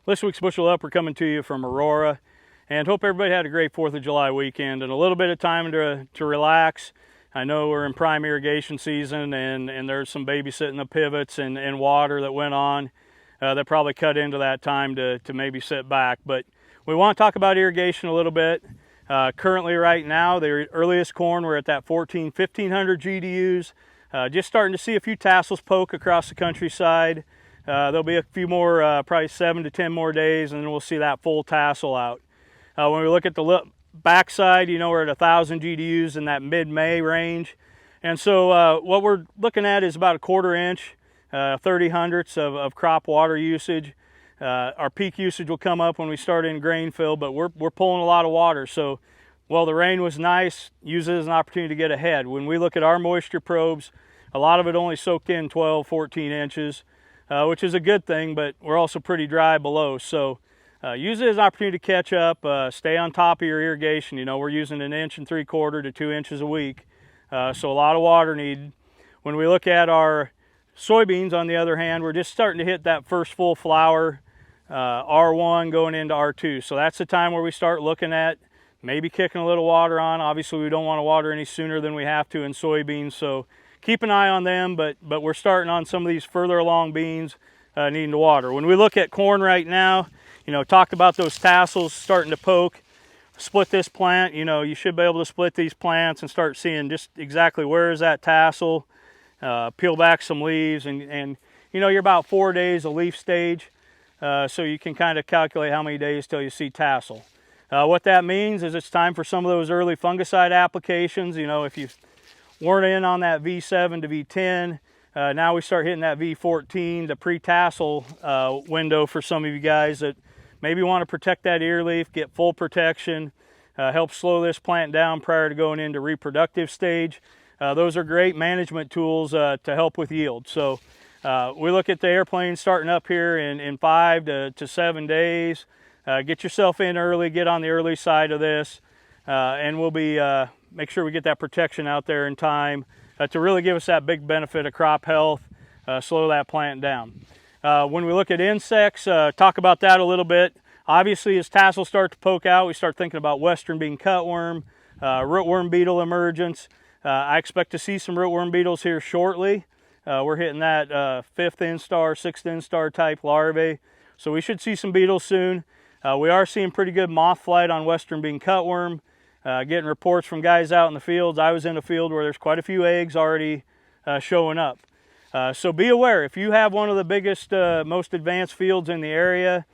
This week's Bushel Up, we're coming to you from Aurora, and hope everybody had a great 4th of July weekend and a little bit of time to relax. I know we're in prime irrigation season, and there's some babysitting the pivots and water that went on that probably cut into that time to maybe sit back. But we want to talk about irrigation a little bit. Currently right now, the earliest corn, we're at that 1,500 GDUs. Just starting to see a few tassels poke across the countryside. There'll be a few more, probably 7 to 10 more days, and then we'll see that full tassel out. When we look at the backside, you know, we're at 1,000 GDUs in that mid-May range. And so what we're looking at is about a 1/4 inch, 30 hundredths of crop water usage. Our peak usage will come up when we start in grain fill, but we're pulling a lot of water. So while the rain was nice, use it as an opportunity to get ahead. When we look at our moisture probes, a lot of it only soaked in 12, 14 inches. Which is a good thing, but we're also pretty dry below. So use it as an opportunity to catch up, stay on top of your irrigation. You know, we're using 1 3/4 to 2 inches a week, so a lot of water needed. When we look at our soybeans, on the other hand, we're just starting to hit that first full flower, R1 going into R2. So that's the time where we start looking at maybe kicking a little water on. Obviously, we don't want to water any sooner than we have to in soybeans, so keep an eye on them, but we're starting on some of these further along beans needing to water. When we look at corn right now, you know, talked about those tassels starting to poke. Split this plant, you know, you should be able to split these plants and start seeing just exactly where is that tassel. Peel back some leaves, and you know, you're about 4 days of leaf stage, so you can kind of calculate how many days till you see tassel. What that means is it's time for some of those early fungicide applications. You know, if you weren't in on that V7 to V10. Now we start hitting that V14, the pre-tassel window for some of you guys that maybe want to protect that ear leaf, get full protection, help slow this plant down prior to going into reproductive stage. Those are great management tools to help with yield. So we look at the airplane starting up here in 5 to 7 days. Get yourself in early, get on the early side of this, and we'll be make sure we get that protection out there in time to really give us that big benefit of crop health, slow that plant down. When we look at insects, talk about that a little bit. Obviously, as tassels start to poke out, we start thinking about western bean cutworm, rootworm beetle emergence. I expect to see some rootworm beetles here shortly. We're hitting that 5th instar, 6th instar type larvae, so we should see some beetles soon. We are seeing pretty good moth flight on western bean cutworm. Getting reports from guys out in the fields. I was in a field where there's quite a few eggs already showing up. So be aware, if you have one of the biggest, most advanced fields in the area,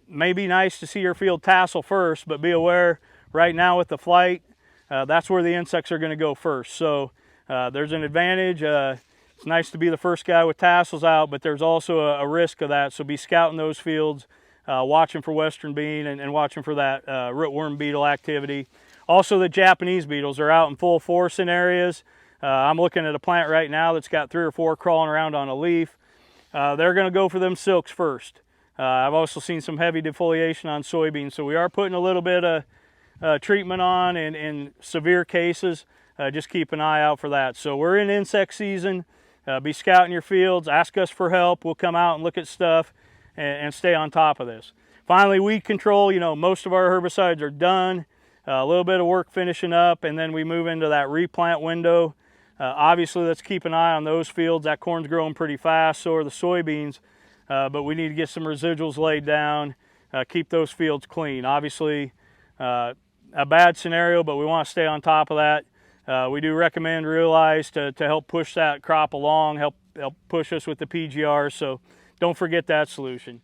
may be nice to see your field tassel first, but be aware right now with the flight, that's where the insects are going to go first. So there's an advantage. It's nice to be the first guy with tassels out, but there's also a risk of that. So be scouting those fields, watching for western bean and watching for that rootworm beetle activity. Also, the Japanese beetles are out in full force in areas. I'm looking at a plant right now that's got 3 or 4 crawling around on a leaf. They're going to go for them silks first. I've also seen some heavy defoliation on soybeans, so we are putting a little bit of treatment on in severe cases. Just keep an eye out for that. So we're in insect season. Be scouting your fields. Ask us for help. We'll come out and look at stuff and stay on top of this. Finally, weed control. You know, most of our herbicides are done. A little bit of work finishing up, and then we move into that replant window. Obviously, let's keep an eye on those fields. That corn's growing pretty fast, so are the soybeans, but we need to get some residuals laid down, keep those fields clean. Obviously, a bad scenario, but we want to stay on top of that. We do recommend Realize to help push that crop along, help push us with the PGR, so don't forget that solution.